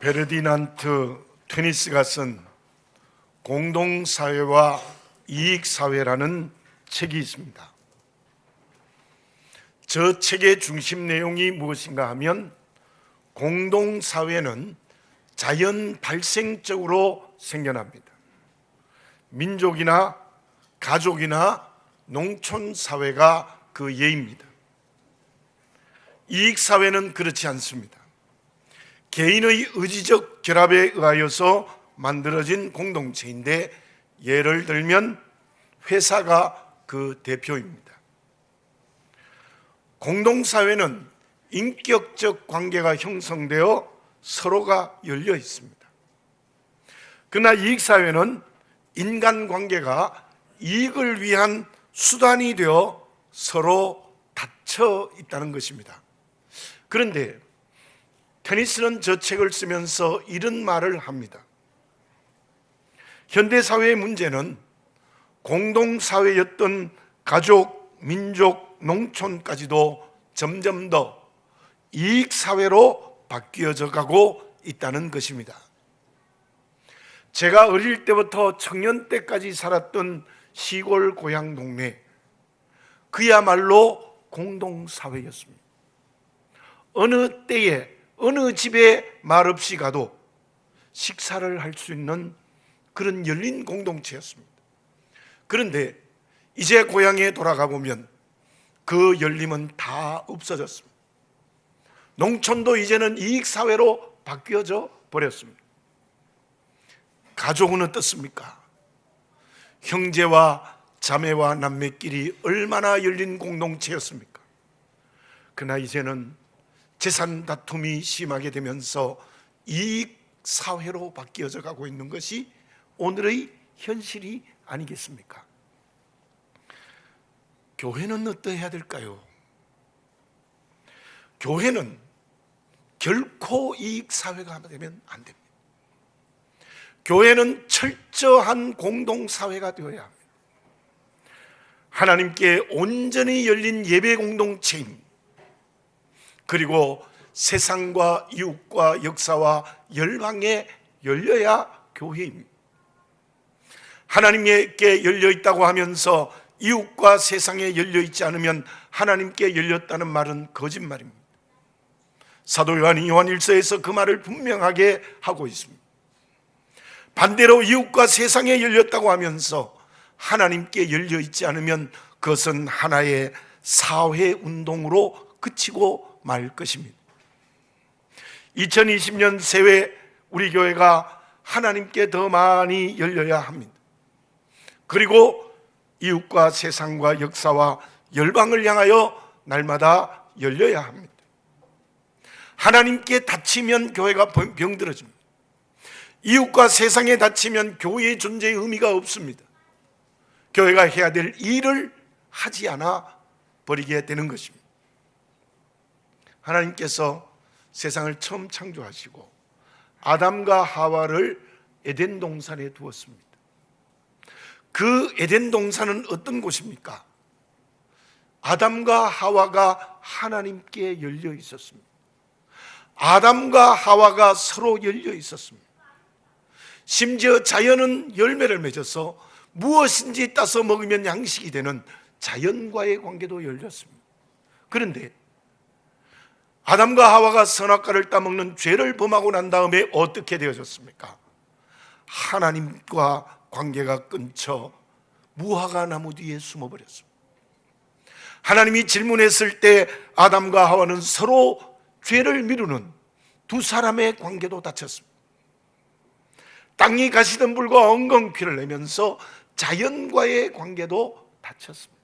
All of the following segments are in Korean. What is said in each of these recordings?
베르디난트 테니스가 쓴 공동사회와 이익사회라는 책이 있습니다. 저 책의 중심 내용이 무엇인가 하면 공동사회는 자연 발생적으로 생겨납니다. 민족이나 가족이나 농촌사회가 그 예입니다. 이익사회는 그렇지 않습니다. 개인의 의지적 결합에 의하여서 만들어진 공동체인데, 예를 들면 회사가 그 대표입니다. 공동사회는 인격적 관계가 형성되어 서로가 열려 있습니다. 그러나 이익사회는 인간관계가 이익을 위한 수단이 되어 서로 닫혀 있다는 것입니다. 그런데 테니스는 저 책을 쓰면서 이런 말을 합니다. 현대사회의 문제는 공동사회였던 가족, 민족, 농촌까지도 점점 더 이익사회로 바뀌어져 가고 있다는 것입니다. 제가 어릴 때부터 청년 때까지 살았던 시골 고향 동네, 그야말로 공동사회였습니다. 어느 때에 어느 집에 말없이 가도 식사를 할 수 있는 그런 열린 공동체였습니다. 그런데 이제 고향에 돌아가 보면 그 열림은 다 없어졌습니다. 농촌도 이제는 이익사회로 바뀌어져 버렸습니다. 가족은 어떻습니까? 형제와 자매와 남매끼리 얼마나 열린 공동체였습니까? 그러나 이제는 재산 다툼이 심하게 되면서 이익사회로 바뀌어져 가고 있는 것이 오늘의 현실이 아니겠습니까? 교회는 어떠해야 될까요? 교회는 결코 이익사회가 되면 안 됩니다. 교회는 철저한 공동사회가 되어야 합니다. 하나님께 온전히 열린 예배 공동체입니다. 그리고 세상과 이웃과 역사와 열방에 열려야 교회입니다. 하나님께 열려 있다고 하면서 이웃과 세상에 열려 있지 않으면 하나님께 열렸다는 말은 거짓말입니다. 사도 요한이 요한 1서에서 그 말을 분명하게 하고 있습니다. 반대로 이웃과 세상에 열렸다고 하면서 하나님께 열려 있지 않으면 그것은 하나의 사회운동으로 그치고 말 것입니다. 2020년 새해 우리 교회가 하나님께 더 많이 열려야 합니다. 그리고 이웃과 세상과 역사와 열방을 향하여 날마다 열려야 합니다. 하나님께 닫히면 교회가 병들어집니다. 이웃과 세상에 닫히면 교회의 존재의 의미가 없습니다. 교회가 해야 될 일을 하지 않아 버리게 되는 것입니다. 하나님께서 세상을 처음 창조하시고 아담과 하와를 에덴 동산에 두었습니다. 그 에덴 동산은 어떤 곳입니까? 아담과 하와가 하나님께 열려 있었습니다. 아담과 하와가 서로 열려 있었습니다. 심지어 자연은 열매를 맺어서 무엇인지 따서 먹으면 양식이 되는 자연과의 관계도 열렸습니다. 그런데 아담과 하와가 선악과를 따먹는 죄를 범하고 난 다음에 어떻게 되어졌습니까? 하나님과 관계가 끊쳐 무화과 나무 뒤에 숨어버렸습니다. 하나님이 질문했을 때 아담과 하와는 서로 죄를 미루는 두 사람의 관계도 닫혔습니다. 땅이 가시던 불과 엉겅퀴를 내면서 자연과의 관계도 닫혔습니다.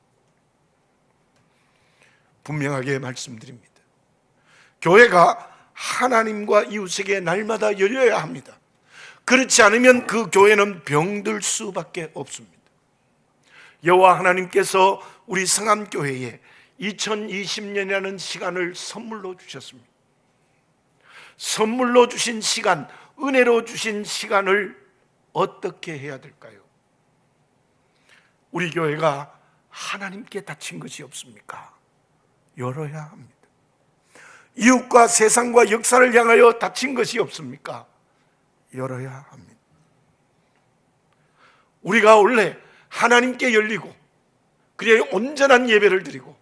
분명하게 말씀드립니다. 교회가 하나님과 이웃에게 날마다 열려야 합니다. 그렇지 않으면 그 교회는 병들 수밖에 없습니다. 여호와 하나님께서 우리 성암교회에 2020년이라는 시간을 선물로 주셨습니다. 선물로 주신 시간, 은혜로 주신 시간을 어떻게 해야 될까요? 우리 교회가 하나님께 닫힌 것이 없습니까? 열어야 합니다. 이웃과 세상과 역사를 향하여 닫힌 것이 없습니까? 열어야 합니다. 우리가 원래 하나님께 열리고 그래야 온전한 예배를 드리고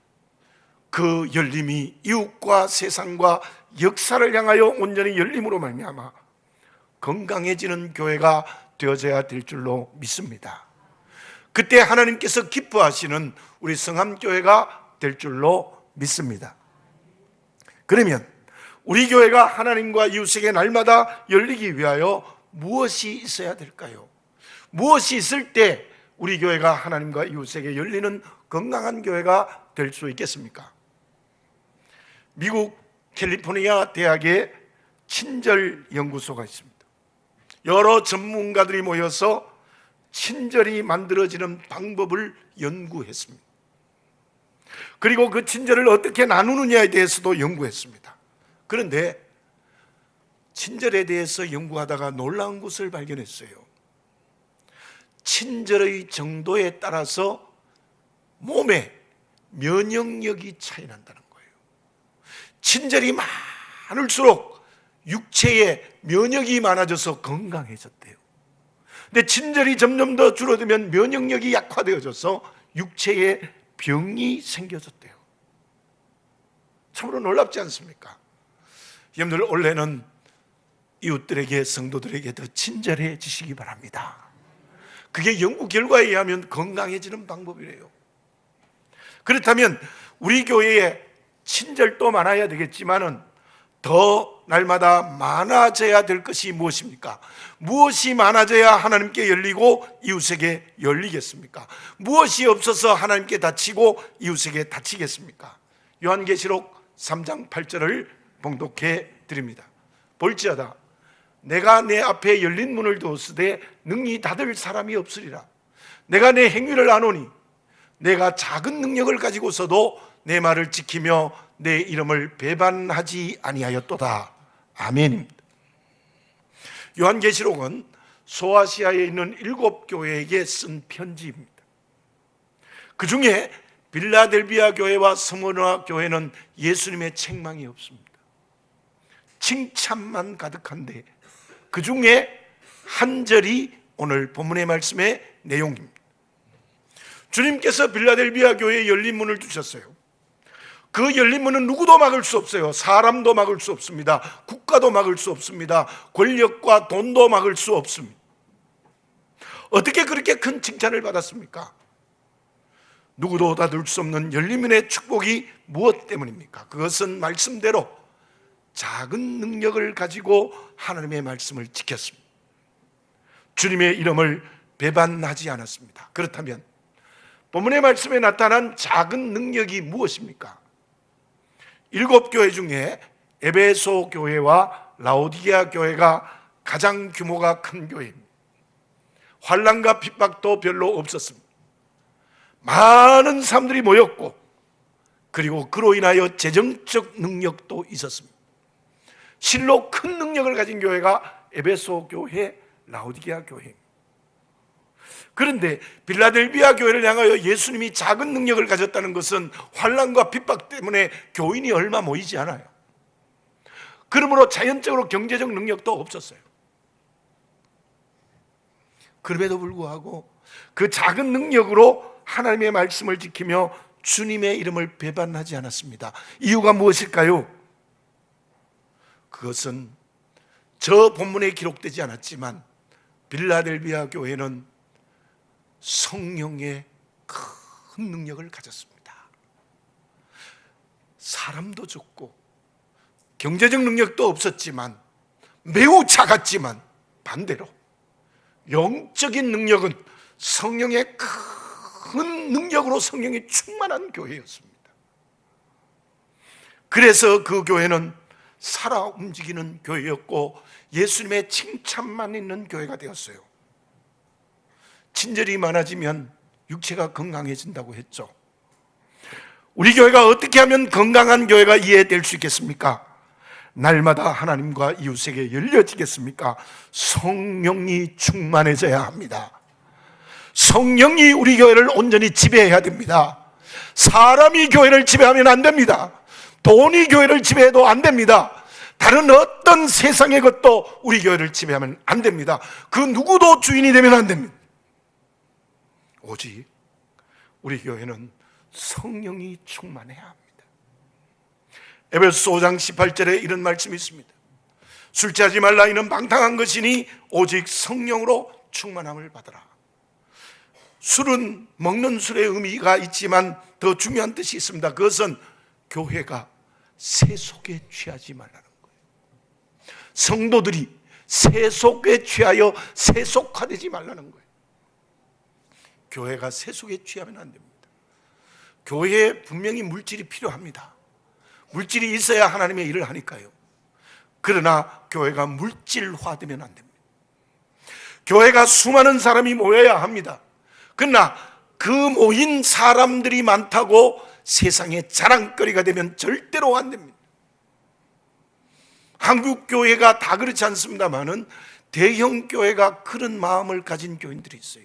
그 열림이 이웃과 세상과 역사를 향하여 온전히 열림으로 말미암아 건강해지는 교회가 되어져야 될 줄로 믿습니다. 그때 하나님께서 기뻐하시는 우리 성함교회가 될 줄로 믿습니다. 그러면 우리 교회가 하나님과 이웃에게 날마다 열리기 위하여 무엇이 있어야 될까요? 무엇이 있을 때 우리 교회가 하나님과 이웃에게 열리는 건강한 교회가 될 수 있겠습니까? 미국 캘리포니아 대학에 친절 연구소가 있습니다. 여러 전문가들이 모여서 친절이 만들어지는 방법을 연구했습니다. 그리고 그 친절을 어떻게 나누느냐에 대해서도 연구했습니다. 그런데 친절에 대해서 연구하다가 놀라운 것을 발견했어요. 친절의 정도에 따라서 몸에 면역력이 차이 난다는 거예요. 친절이 많을수록 육체에 면역이 많아져서 건강해졌대요. 근데 친절이 점점 더 줄어들면 면역력이 약화되어져서 육체에 병이 생겨졌대요. 참으로 놀랍지 않습니까? 여러분들 원래는 이웃들에게, 성도들에게 더 친절해지시기 바랍니다. 그게 연구 결과에 의하면 건강해지는 방법이래요. 그렇다면 우리 교회에 친절도 많아야 되겠지만은 더 날마다 많아져야 될 것이 무엇입니까? 무엇이 많아져야 하나님께 열리고 이웃에게 열리겠습니까? 무엇이 없어서 하나님께 닫히고 이웃에게 닫히겠습니까? 요한계시록 3장 8절을 봉독해 드립니다. 볼지어다 내가 내 앞에 열린 문을 두었으되 능히 닫을 사람이 없으리라. 내가 내 행위를 아노니 내가 작은 능력을 가지고서도 내 말을 지키며 내 이름을 배반하지 아니하였도다. 아멘입니다. 요한계시록은 소아시아에 있는 7교회에게 쓴 편지입니다. 그 중에 빌라델비아 교회와 스무르나 교회는 예수님의 책망이 없습니다. 칭찬만 가득한데 그 중에 한 절이 오늘 본문의 말씀의 내용입니다. 주님께서 빌라델비아 교회에 열린 문을 두셨어요. 그 열린 문은 누구도 막을 수 없어요. 사람도 막을 수 없습니다. 국가도 막을 수 없습니다. 권력과 돈도 막을 수 없습니다. 어떻게 그렇게 큰 칭찬을 받았습니까? 누구도 닫을 수 없는 열린 문의 축복이 무엇 때문입니까? 그것은 말씀대로 작은 능력을 가지고 하나님의 말씀을 지켰습니다. 주님의 이름을 배반하지 않았습니다. 그렇다면 본문의 말씀에 나타난 작은 능력이 무엇입니까? 7교회 중에 에베소 교회와 라오디게아 교회가 가장 규모가 큰 교회입니다. 환난과 핍박도 별로 없었습니다. 많은 사람들이 모였고 그리고 그로 인하여 재정적 능력도 있었습니다. 실로 큰 능력을 가진 교회가 에베소 교회, 라오디게아 교회입니다. 그런데 빌라델비아 교회를 향하여 예수님이 작은 능력을 가졌다는 것은 환난과 핍박 때문에 교인이 얼마 모이지 않아요. 그러므로 자연적으로 경제적 능력도 없었어요. 그럼에도 불구하고 그 작은 능력으로 하나님의 말씀을 지키며 주님의 이름을 배반하지 않았습니다. 이유가 무엇일까요? 그것은 저 본문에 기록되지 않았지만 빌라델비아 교회는 성령의 큰 능력을 가졌습니다. 사람도 적고 경제적 능력도 없었지만 매우 작았지만 반대로 영적인 능력은 성령의 큰 능력으로 성령이 충만한 교회였습니다. 그래서 그 교회는 살아 움직이는 교회였고 예수님의 칭찬만 있는 교회가 되었어요. 친절이 많아지면 육체가 건강해진다고 했죠. 우리 교회가 어떻게 하면 건강한 교회가 이해될 수 있겠습니까? 날마다 하나님과 이웃에게 열려지겠습니까? 성령이 충만해져야 합니다. 성령이 우리 교회를 온전히 지배해야 됩니다. 사람이 교회를 지배하면 안 됩니다. 돈이 교회를 지배해도 안 됩니다. 다른 어떤 세상의 것도 우리 교회를 지배하면 안 됩니다. 그 누구도 주인이 되면 안 됩니다. 오직 우리 교회는 성령이 충만해야 합니다. 에베소서 5장 18절에 이런 말씀이 있습니다. 술 취하지 말라. 이는 방탕한 것이니 오직 성령으로 충만함을 받으라. 술은 먹는 술의 의미가 있지만 더 중요한 뜻이 있습니다. 그것은 교회가 세속에 취하지 말라는 거예요. 성도들이 세속에 취하여 세속화되지 말라는 거예요. 교회가 세속에 취하면 안 됩니다. 교회에 분명히 물질이 필요합니다. 물질이 있어야 하나님의 일을 하니까요. 그러나 교회가 물질화되면 안 됩니다. 교회가 수많은 사람이 모여야 합니다. 그러나 그 모인 사람들이 많다고 세상의 자랑거리가 되면 절대로 안 됩니다. 한국 교회가 다 그렇지 않습니다만은 대형 교회가 그런 마음을 가진 교인들이 있어요.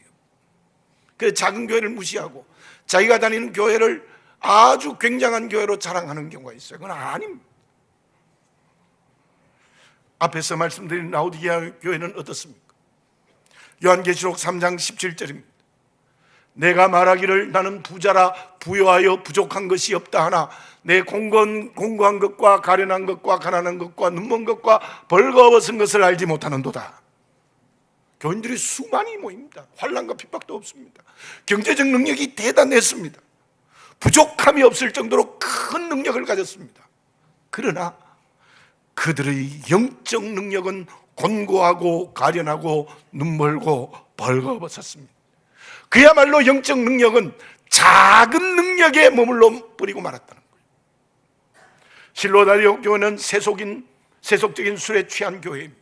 그래서 작은 교회를 무시하고 자기가 다니는 교회를 아주 굉장한 교회로 자랑하는 경우가 있어요. 그건 아닙니다. 앞에서 말씀드린 라오디게아 교회는 어떻습니까? 요한계시록 3장 17절입니다. 내가 말하기를 나는 부자라 부요하여 부족한 것이 없다 하나 내 공고한 것과 가련한 것과 가난한 것과 눈먼 것과 벌거벗은 것을 알지 못하는도다. 교인들이 수많이 모입니다. 환난과 핍박도 없습니다. 경제적 능력이 대단했습니다. 부족함이 없을 정도로 큰 능력을 가졌습니다. 그러나 그들의 영적 능력은 곤고하고 가련하고 눈멀고 벌거벗었습니다. 그야말로 영적 능력은 작은 능력에 머물러 버리고 말았다는 거예요. 실로다리오 교회는 세속적인 술에 취한 교회입니다.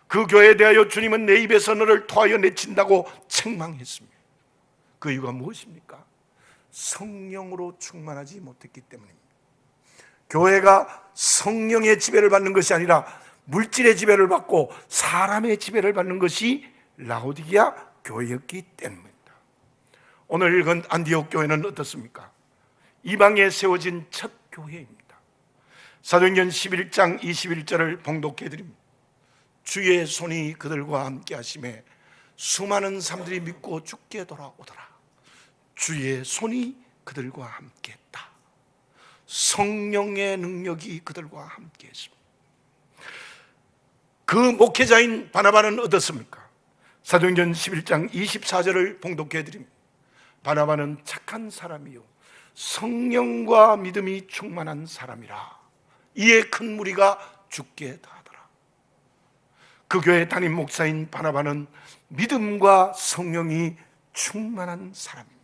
그 교회에 대하여 주님은 내 입에서 너를 토하여 내친다고 책망했습니다. 그 이유가 무엇입니까? 성령으로 충만하지 못했기 때문입니다. 교회가 성령의 지배를 받는 것이 아니라 물질의 지배를 받고 사람의 지배를 받는 것이 라오디게아 교회였기 때문입니다. 오늘 읽은 안디옥 교회는 어떻습니까? 이방에 세워진 첫 교회입니다. 사도행전 11장 21절을 봉독해 드립니다. 주의 손이 그들과 함께 하심에 수많은 사람들이 믿고 주께 돌아오더라. 주의 손이 그들과 함께 했다. 성령의 능력이 그들과 함께 했습니다. 그 목회자인 바나바는 어떻습니까? 사도행전 11장 24절을 봉독해 드립니다. 바나바는 착한 사람이요 성령과 믿음이 충만한 사람이라. 이에 큰 무리가 죽게 다하더라. 그 교회 담임 목사인 바나바는 믿음과 성령이 충만한 사람입니다.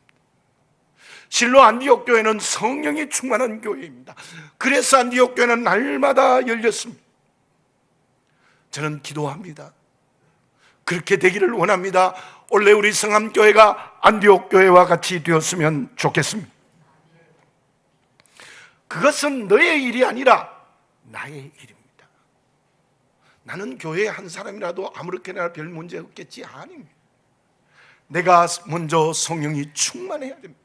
실로 안디옥 교회는 성령이 충만한 교회입니다. 그래서 안디옥 교회는 날마다 열렸습니다. 저는 기도합니다. 그렇게 되기를 원합니다. 원래 우리 성함교회가 안디옥 교회와 같이 되었으면 좋겠습니다. 그것은 너의 일이 아니라 나의 일입니다. 나는 교회의 한 사람이라도 아무렇게나 별 문제 없겠지? 아닙니다. 내가 먼저 성령이 충만해야 됩니다.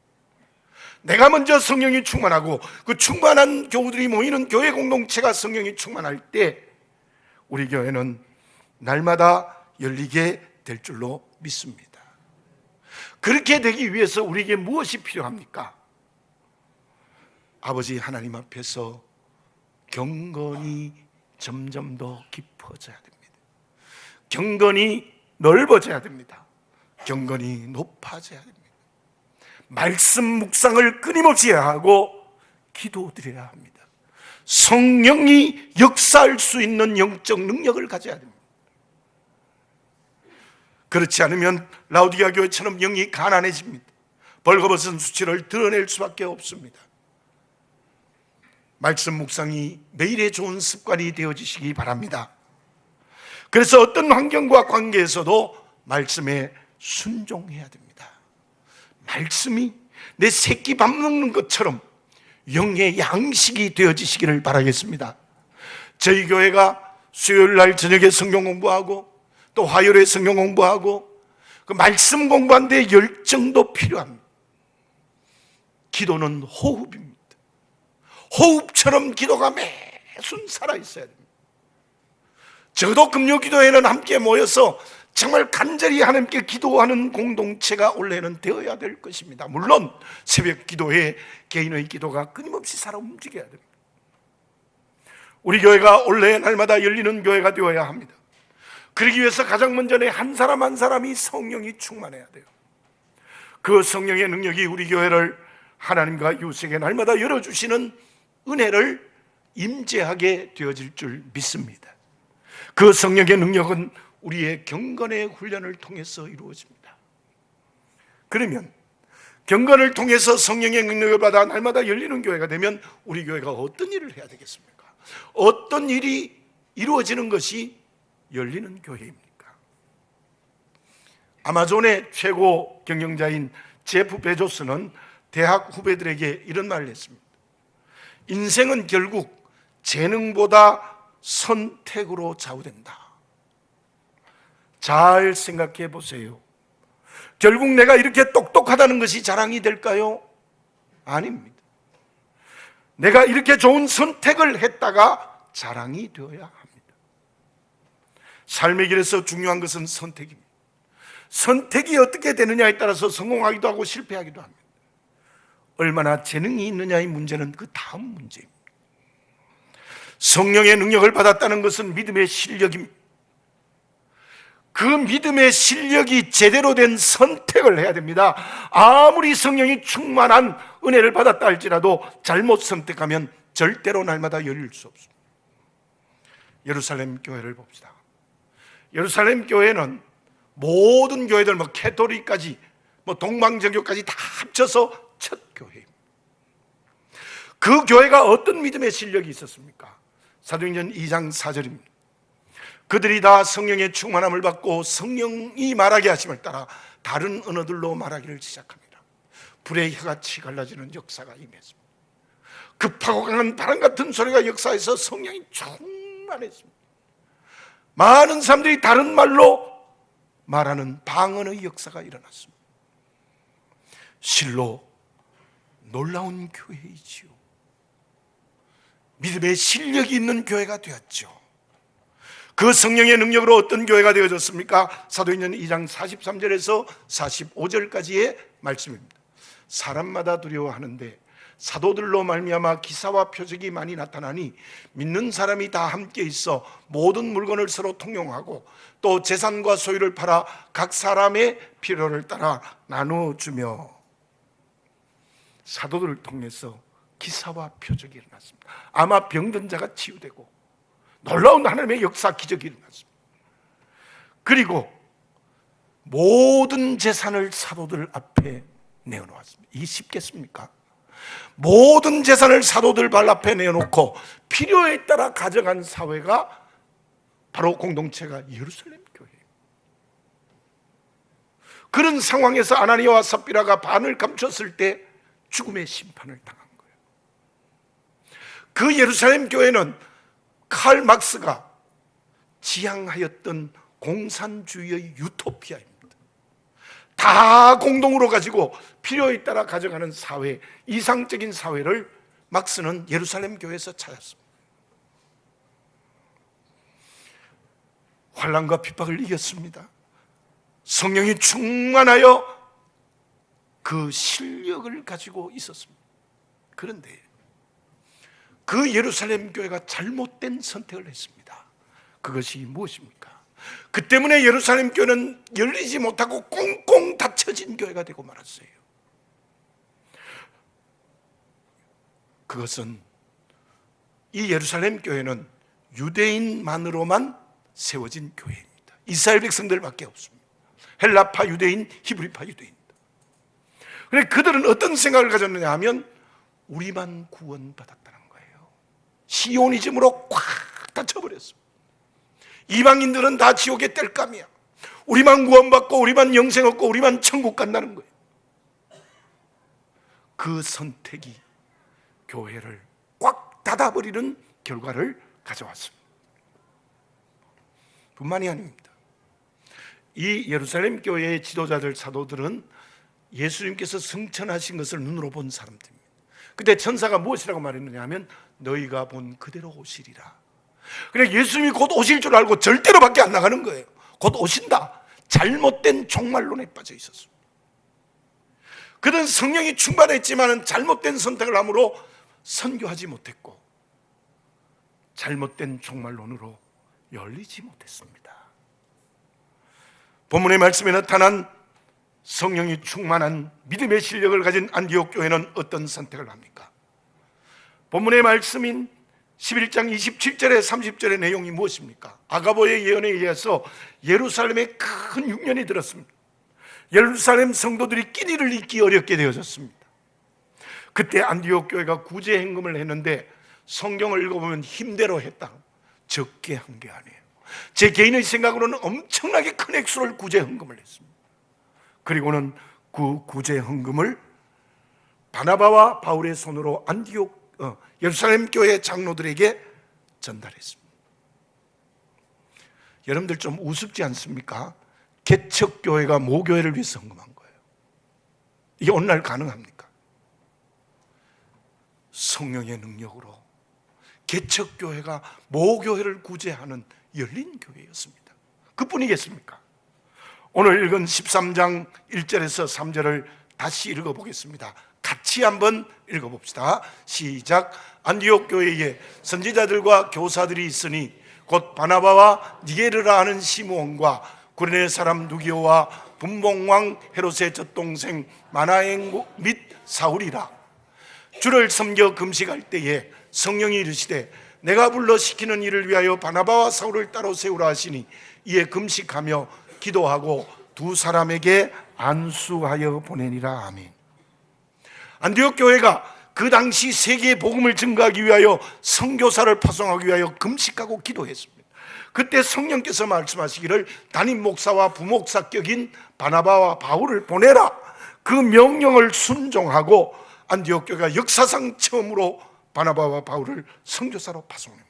내가 먼저 성령이 충만하고 그 충만한 교우들이 모이는 교회 공동체가 성령이 충만할 때 우리 교회는 날마다 열리게 될 줄로 믿습니다. 그렇게 되기 위해서 우리에게 무엇이 필요합니까? 아버지 하나님 앞에서 경건이 점점 더 깊어져야 됩니다. 경건이 넓어져야 됩니다. 경건이 높아져야 됩니다. 말씀 묵상을 끊임없이 해야 하고 기도드려야 합니다. 성령이 역사할 수 있는 영적 능력을 가져야 됩니다. 그렇지 않으면 라오디게아 교회처럼 영이 가난해집니다. 벌거벗은 수치를 드러낼 수밖에 없습니다. 말씀 묵상이 매일의 좋은 습관이 되어지시기 바랍니다. 그래서 어떤 환경과 관계에서도 말씀에 순종해야 됩니다. 말씀이 내 새끼 밥 먹는 것처럼 영의 양식이 되어지시기를 바라겠습니다. 저희 교회가 수요일 날 저녁에 성경 공부하고 또 화요일에 성경 공부하고 그 말씀 공부하는 데 열정도 필요합니다. 기도는 호흡입니다. 호흡처럼 기도가 매순 살아있어야 됩니다. 적어도 금요기도회는 함께 모여서 정말 간절히 하나님께 기도하는 공동체가 올해는 되어야 될 것입니다. 물론 새벽 기도회 개인의 기도가 끊임없이 살아 움직여야 됩니다. 우리 교회가 올해 날마다 열리는 교회가 되어야 합니다. 그러기 위해서 가장 먼저 한 사람 한 사람이 성령이 충만해야 돼요. 그 성령의 능력이 우리 교회를 하나님과 이웃에게 날마다 열어주시는 은혜를 임재하게 되어질 줄 믿습니다. 그 성령의 능력은 우리의 경건의 훈련을 통해서 이루어집니다. 그러면 경건을 통해서 성령의 능력을 받아 날마다 열리는 교회가 되면 우리 교회가 어떤 일을 해야 되겠습니까? 어떤 일이 이루어지는 것이 열리는 교회입니까? 아마존의 최고 경영자인 제프 베조스는 대학 후배들에게 이런 말을 했습니다. 인생은 결국 재능보다 선택으로 좌우된다. 잘 생각해 보세요. 결국 내가 이렇게 똑똑하다는 것이 자랑이 될까요? 아닙니다. 내가 이렇게 좋은 선택을 했다가 자랑이 되어야 합니다. 삶의 길에서 중요한 것은 선택입니다. 선택이 어떻게 되느냐에 따라서 성공하기도 하고 실패하기도 합니다. 얼마나 재능이 있느냐의 문제는 그 다음 문제입니다. 성령의 능력을 받았다는 것은 믿음의 실력입니다. 그 믿음의 실력이 제대로 된 선택을 해야 됩니다. 아무리 성령이 충만한 은혜를 받았다 할지라도 잘못 선택하면 절대로 날마다 열릴 수 없습니다. 예루살렘 교회를 봅시다. 예루살렘 교회는 모든 교회들 캐토릭까지 동방정교까지 다 합쳐서 첫 교회입니다. 그 교회가 어떤 믿음의 실력이 있었습니까? 사도행전 2장 4절입니다. 그들이 다 성령의 충만함을 받고 성령이 말하게 하심을 따라 다른 언어들로 말하기를 시작합니다. 불의 혀같이 갈라지는 역사가 임했습니다. 급하고 강한 바람 같은 소리가 역사에서 성령이 충만했습니다. 많은 사람들이 다른 말로 말하는 방언의 역사가 일어났습니다. 실로 놀라운 교회이지요. 믿음의 실력이 있는 교회가 되었죠. 그 성령의 능력으로 어떤 교회가 되어졌습니까? 사도행전 2장 43절에서 45절까지의 말씀입니다. 사람마다 두려워하는데 사도들로 말미암아 기사와 표적이 많이 나타나니 믿는 사람이 다 함께 있어 모든 물건을 서로 통용하고 또 재산과 소유를 팔아 각 사람의 필요를 따라 나누어주며 사도들을 통해서 기사와 표적이 일어났습니다. 아마 병든 자가 치유되고 놀라운 하나님의 역사 기적이 일어났습니다. 그리고 모든 재산을 사도들 앞에 내어놓았습니다. 이게 쉽겠습니까? 모든 재산을 사도들 발 앞에 내어놓고 필요에 따라 가져간 사회가 바로 공동체가 예루살렘 교회예요. 그런 상황에서 아나니아와 삽비라가 반을 감췄을 때 죽음의 심판을 당한 거예요. 그 예루살렘 교회는 칼 막스가 지향하였던 공산주의의 유토피아입니다. 다 공동으로 가지고 필요에 따라 가져가는 사회, 이상적인 사회를 막스는 예루살렘 교회에서 찾았습니다. 환난과 핍박을 이겼습니다. 성령이 충만하여 그 실력을 가지고 있었습니다. 그런데 그 예루살렘 교회가 잘못된 선택을 했습니다. 그것이 무엇입니까? 그 때문에 예루살렘 교회는 열리지 못하고 꽁꽁 닫혀진 교회가 되고 말았어요. 그것은 이 예루살렘 교회는 유대인만으로만 세워진 교회입니다. 이스라엘 백성들밖에 없습니다. 헬라파 유대인, 히브리파 유대인. 그런데 그들은 어떤 생각을 가졌느냐 하면 우리만 구원받았다는 거예요. 시오니즘으로 꽉 닫혀버렸습니다. 이방인들은 다 지옥의 땔감이야. 우리만 구원받고 우리만 영생 얻고 우리만 천국 간다는 거예요. 그 선택이 교회를 꽉 닫아버리는 결과를 가져왔습니다. 뿐만이 아닙니다. 이 예루살렘 교회의 지도자들, 사도들은 예수님께서 승천하신 것을 눈으로 본 사람들입니다. 그때 천사가 무엇이라고 말했느냐 하면 너희가 본 그대로 오시리라. 그래, 예수님이 곧 오실 줄 알고 절대로 밖에 안 나가는 거예요. 곧 오신다. 잘못된 종말론에 빠져 있었습니다. 그는 성령이 충만했지만 잘못된 선택을 함으로 선교하지 못했고 잘못된 종말론으로 열리지 못했습니다. 본문의 말씀에 나타난 성령이 충만한 믿음의 실력을 가진 안디옥 교회는 어떤 선택을 합니까? 본문의 말씀인 11장 27절에 30절의 내용이 무엇입니까? 아가보의 예언에 의해서 예루살렘에 큰 흉년이 들었습니다. 예루살렘 성도들이 끼니를 잇기 어렵게 되어졌습니다. 그때 안디옥 교회가 구제 헌금을 했는데 성경을 읽어보면 힘대로 했다. 적게 한 게 아니에요. 제 개인의 생각으로는 엄청나게 큰 액수를 구제 헌금을 했습니다. 그리고는 그 구제 헌금을 바나바와 바울의 손으로 안디옥 예루살렘 교회 장로들에게 전달했습니다. 여러분들 좀 우습지 않습니까? 개척교회가 모교회를 위해서 헌금한 거예요. 이게 오늘날 가능합니까? 성령의 능력으로 개척교회가 모교회를 구제하는 열린 교회였습니다. 그뿐이겠습니까? 오늘 읽은 13장 1절에서 3절을 다시 읽어보겠습니다. 같이 한번 읽어봅시다. 시작. 안디옥 교회에 선지자들과 교사들이 있으니 곧 바나바와 니게르라 하는 시므온과 구레네 사람 누기오와 분봉왕 헤롯의 젖동생 마나행 및 사울이라. 주를 섬겨 금식할 때에 성령이 이르시되 내가 불러 시키는 일을 위하여 바나바와 사울을 따로 세우라 하시니 이에 금식하며 기도하고 두 사람에게 안수하여 보내니라. 아멘. 안디옥 교회가 그 당시 세계의 복음을 증거하기 위하여 선교사를 파송하기 위하여 금식하고 기도했습니다. 그때 성령께서 말씀하시기를 담임 목사와 부목사격인 바나바와 바울을 보내라. 그 명령을 순종하고 안디옥 교회가 역사상 처음으로 바나바와 바울을 선교사로 파송합니다.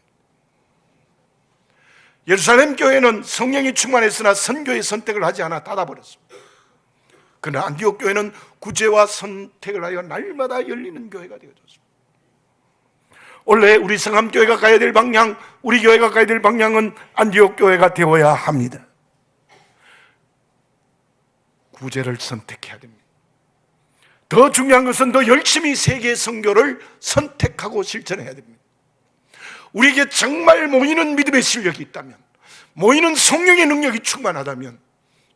예루살렘 교회는 성령이 충만했으나 선교의 선택을 하지 않아 닫아버렸습니다. 그러나 안디옥 교회는 구제와 선택을 하여 날마다 열리는 교회가 되어졌습니다. 원래 우리 성함교회가 가야 될 방향, 우리 교회가 가야 될 방향은 안디옥 교회가 되어야 합니다. 구제를 선택해야 됩니다. 더 중요한 것은 더 열심히 세계 선교를 선택하고 실천해야 됩니다. 우리에게 정말 모이는 믿음의 실력이 있다면, 모이는 성령의 능력이 충만하다면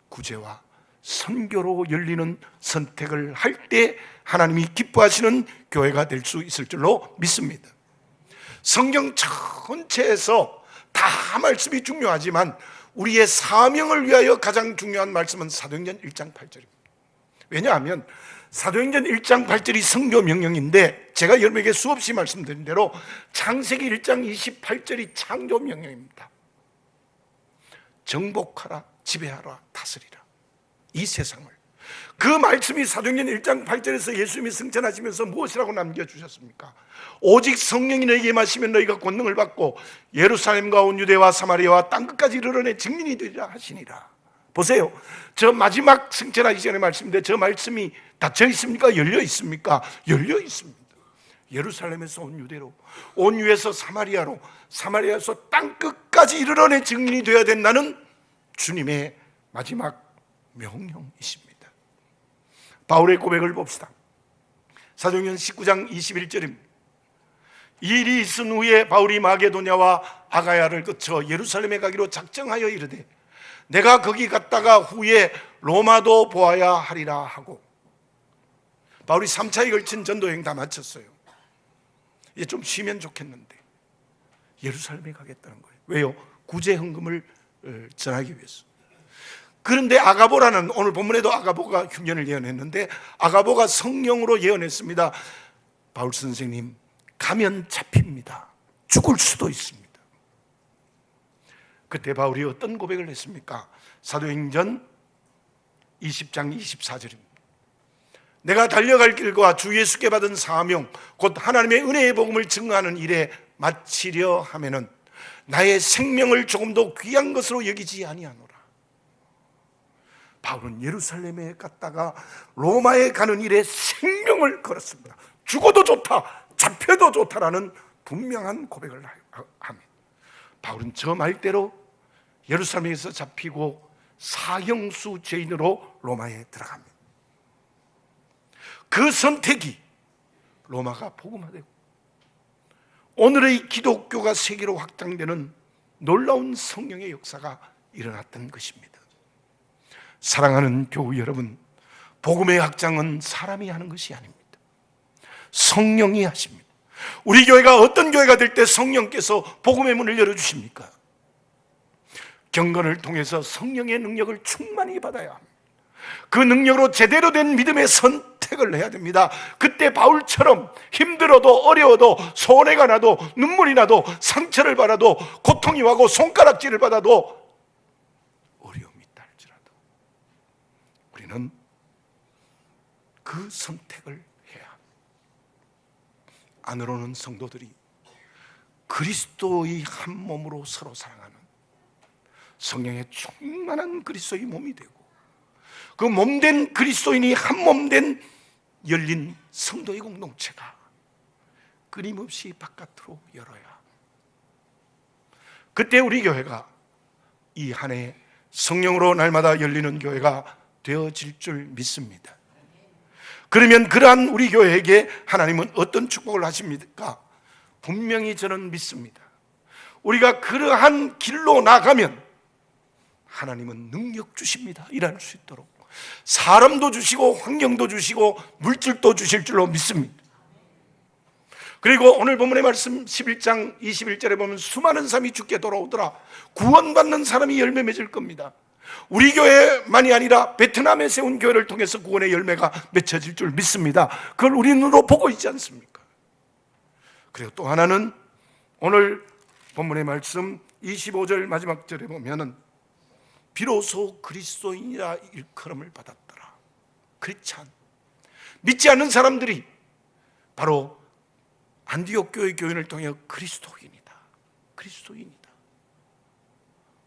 구제와 선교로 열리는 선택을 할 때 하나님이 기뻐하시는 교회가 될 수 있을 줄로 믿습니다. 성경 전체에서 다 말씀이 중요하지만 우리의 사명을 위하여 가장 중요한 말씀은 사도행전 1장 8절입니다. 왜냐하면 사도행전 1장 8절이 선교 명령인데 제가 여러분에게 수없이 말씀드린 대로 창세기 1장 28절이 창조 명령입니다. 정복하라, 지배하라, 다스리라. 이 세상을. 그 말씀이 사도행전 1장 8절에서 예수님이 승천하시면서 무엇이라고 남겨주셨습니까? 오직 성령이 너희에게 임하시면 너희가 권능을 받고 예루살렘과 온 유대와 사마리아와 땅끝까지 이르러내 증인이 되리라 하시니라. 보세요. 저 마지막 승천하기 전에 말씀인데 저 말씀이 닫혀 있습니까? 열려 있습니까? 열려 있습니다. 예루살렘에서 온 유대로, 온 유에서 사마리아로, 사마리아에서 땅끝까지 이르러내 증인이 되어야 된다는 주님의 마지막 명령이십니다. 바울의 고백을 봅시다. 사도행전 19장 21절입니다. 이 일이 있은 후에 바울이 마게도냐와 아가야를 거쳐 예루살렘에 가기로 작정하여 이르되 내가 거기 갔다가 후에 로마도 보아야 하리라 하고, 바울이 3차에 걸친 전도여행 다 마쳤어요. 이제 좀 쉬면 좋겠는데 예루살렘에 가겠다는 거예요. 왜요? 구제 헌금을 전하기 위해서. 그런데 아가보라는, 오늘 본문에도 아가보가 흉년을 예언했는데 아가보가 성령으로 예언했습니다. 바울 선생님, 가면 잡힙니다. 죽을 수도 있습니다. 그때 바울이 어떤 고백을 했습니까? 사도행전 20장 24절입니다. 내가 달려갈 길과 주 예수께 받은 사명 곧 하나님의 은혜의 복음을 증거하는 일에 마치려 하면은 나의 생명을 조금도 귀한 것으로 여기지 아니하노라. 바울은 예루살렘에 갔다가 로마에 가는 일에 생명을 걸었습니다. 죽어도 좋다, 잡혀도 좋다라는 분명한 고백을 합니다. 바울은 저 말대로 예루살렘에서 잡히고 사형수 죄인으로 로마에 들어갑니다. 그 선택이 로마가 복음화되고 오늘의 기독교가 세계로 확장되는 놀라운 성령의 역사가 일어났던 것입니다. 사랑하는 교우 여러분, 복음의 확장은 사람이 하는 것이 아닙니다. 성령이 하십니다. 우리 교회가 어떤 교회가 될 때 성령께서 복음의 문을 열어주십니까? 경건을 통해서 성령의 능력을 충만히 받아야 합니다. 그 능력으로 제대로 된 믿음의 선택을 해야 됩니다. 그때 바울처럼 힘들어도 어려워도 손해가 나도 눈물이 나도 상처를 받아도 고통이 와고 손가락질을 받아도 어려움이 있다 할지라도 우리는 그 선택을 해야 합니다. 안으로는 성도들이 그리스도의 한 몸으로 서로 사랑하는 성령의 충만한 그리스도의 몸이 되고 그 몸된 그리스도인이 한 몸된 열린 성도의 공동체가 끊임없이 바깥으로 열어야 그때 우리 교회가 이 한 해 성령으로 날마다 열리는 교회가 되어질 줄 믿습니다. 그러면 그러한 우리 교회에게 하나님은 어떤 축복을 하십니까? 분명히 저는 믿습니다. 우리가 그러한 길로 나가면 하나님은 능력 주십니다. 일할 수 있도록 사람도 주시고 환경도 주시고 물질도 주실 줄로 믿습니다. 그리고 오늘 본문의 말씀 11장 21절에 보면 수많은 사람이 주께 돌아오더라. 구원받는 사람이 열매 맺을 겁니다. 우리 교회만이 아니라 베트남에 세운 교회를 통해서 구원의 열매가 맺혀질 줄 믿습니다. 그걸 우리 눈으로 보고 있지 않습니까? 그리고 또 하나는 오늘 본문의 말씀 25절 마지막 절에 보면은 비로소 그리스도인이라 일컬음을 받았더라. 크리스찬, 믿지 않는 사람들이 바로 안디옥 교회 교인을 통해 그리스도인이다, 그리스도인이다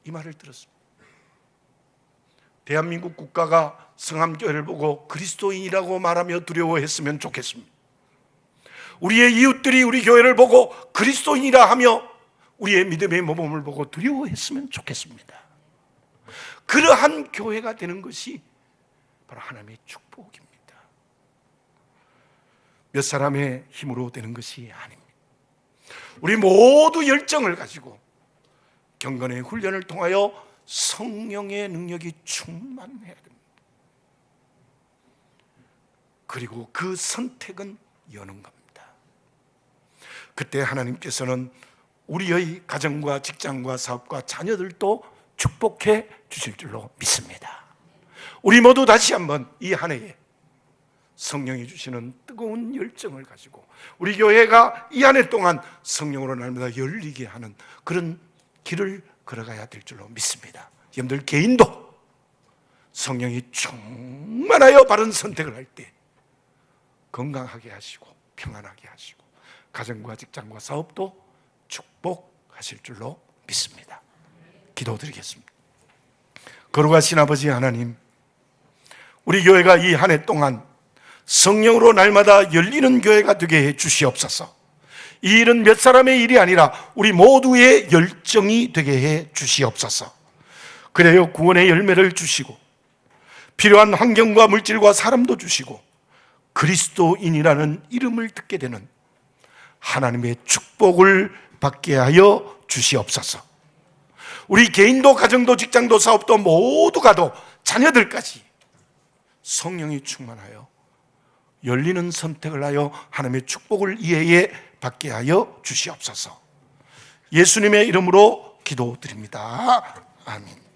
이 말을 들었습니다. 대한민국 국가가 성함교회를 보고 그리스도인이라고 말하며 두려워했으면 좋겠습니다. 우리의 이웃들이 우리 교회를 보고 그리스도인이라 하며 우리의 믿음의 모범을 보고 두려워했으면 좋겠습니다. 그러한 교회가 되는 것이 바로 하나님의 축복입니다. 몇 사람의 힘으로 되는 것이 아닙니다. 우리 모두 열정을 가지고 경건의 훈련을 통하여 성령의 능력이 충만해야 됩니다. 그리고 그 선택은 여는 겁니다. 그때 하나님께서는 우리의 가정과 직장과 사업과 자녀들도 축복해 주실 줄로 믿습니다. 우리 모두 다시 한번 이 한 해에 성령이 주시는 뜨거운 열정을 가지고 우리 교회가 이 한 해 동안 성령으로 날마다 열리게 하는 그런 길을 걸어가야 될 줄로 믿습니다. 여러분들 개인도 성령이 충만하여 바른 선택을 할 때 건강하게 하시고 평안하게 하시고 가정과 직장과 사업도 축복하실 줄로 믿습니다. 기도드리겠습니다. 거룩하신 아버지 하나님, 우리 교회가 이 한 해 동안 성령으로 날마다 열리는 교회가 되게 해 주시옵소서. 이 일은 몇 사람의 일이 아니라 우리 모두의 열정이 되게 해 주시옵소서. 그래요, 구원의 열매를 주시고 필요한 환경과 물질과 사람도 주시고 그리스도인이라는 이름을 듣게 되는 하나님의 축복을 받게 하여 주시옵소서. 우리 개인도 가정도 직장도 사업도 모두가도 자녀들까지 성령이 충만하여 열리는 선택을 하여 하나님의 축복을 이해에 받게 하여 주시옵소서. 예수님의 이름으로 기도드립니다. 아멘.